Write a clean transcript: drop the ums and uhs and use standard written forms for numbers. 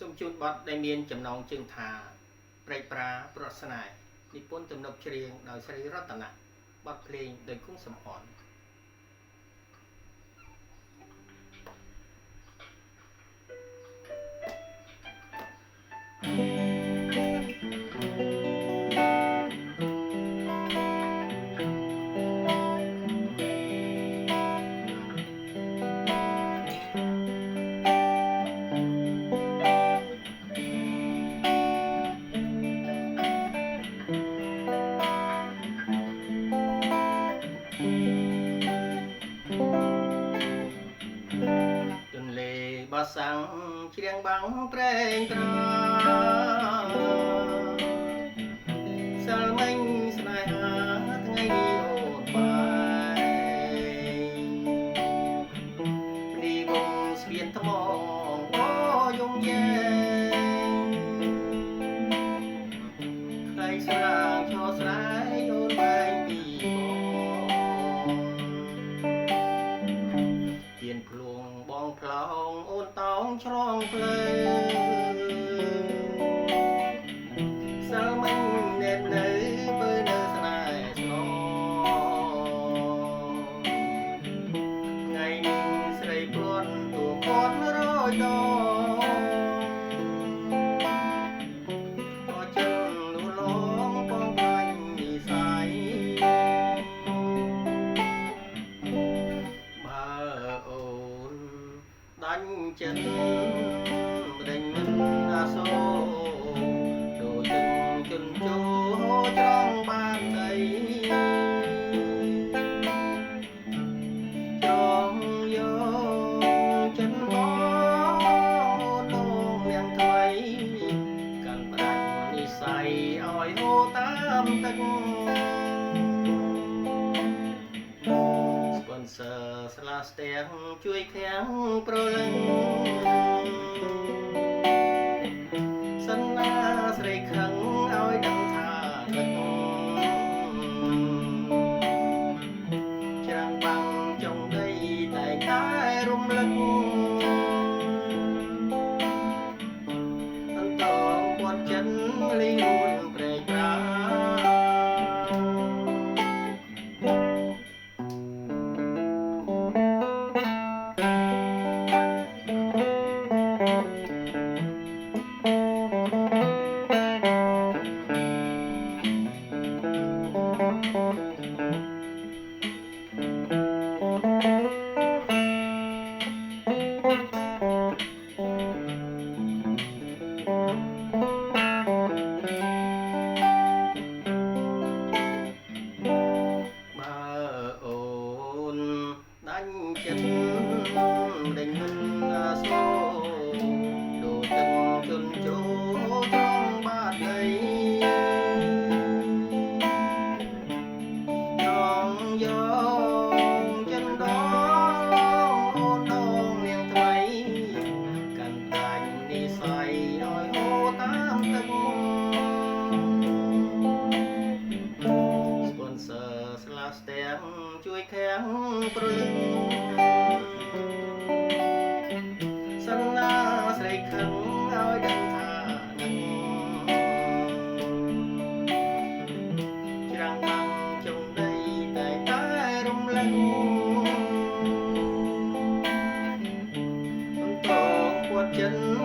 សូមជូនបទដែលមានចំណងជើងថាព្រៃប្រាប្រស្នាយនិពន្ធទំនុកច្រៀងដោយស្រីរតនាបទភ្លេងដោយគង់សំផនបាសាំងជ្រៀងបាំងប្រេងត្រាសិលមិញស្នេហាថ្ងៃនេះអូនបាយនេះវងស្ពានថ្មអូយងយ៉ែខ្លៃស្រាងឈរស្រែអូនបែងពីទៀនភ្លួងបងផ្លោងអូនតោងឆ្លងផ្លូវសិលមិញណែននៅបើនៅស្នេហ៍ស្នងថ្ងៃនេះស្រីព្រាត់ទួគាត់រយដងក៏ចឹងលួលងបងបាញ់និស័យបើអូនដាញ់ចិត្តម្ដេចមិនអាសូរដូចជន់ជោត្រង់បានអីត្រង់យកចិត្តមកដងនាងថ្មីកាន់ប្រាច់និស័យឲ្យហូរតាមទឹកស្ពន់សើស្លាស្ទះជួយខាំងប្រលឹងសិនណាស្រីខឹងឲ្យដឹងថាទឹកច្រាំងបាំងចុងដីតែតែរំលឹកអន្តងពាត់ចិនលីរួនព្រែកប្រាដាញ់ចិត្តដេញមិនអាសូរដូចទឹកជន់ជោត្រង់បាតដីចង់យកចិនដងអូនដងនាងថ្មីកាន់ដាច់និស័យឲ្យហូរតាមទឹកស្ពន់សើស្លាស្ទះជួយខាំងប្រលឹងសិនណាស្រីខឹងឲ្យដឹងថានឹងច្រាំងបាំងចុងដីតែតែរំលឹកអន្តងពាត់ចិន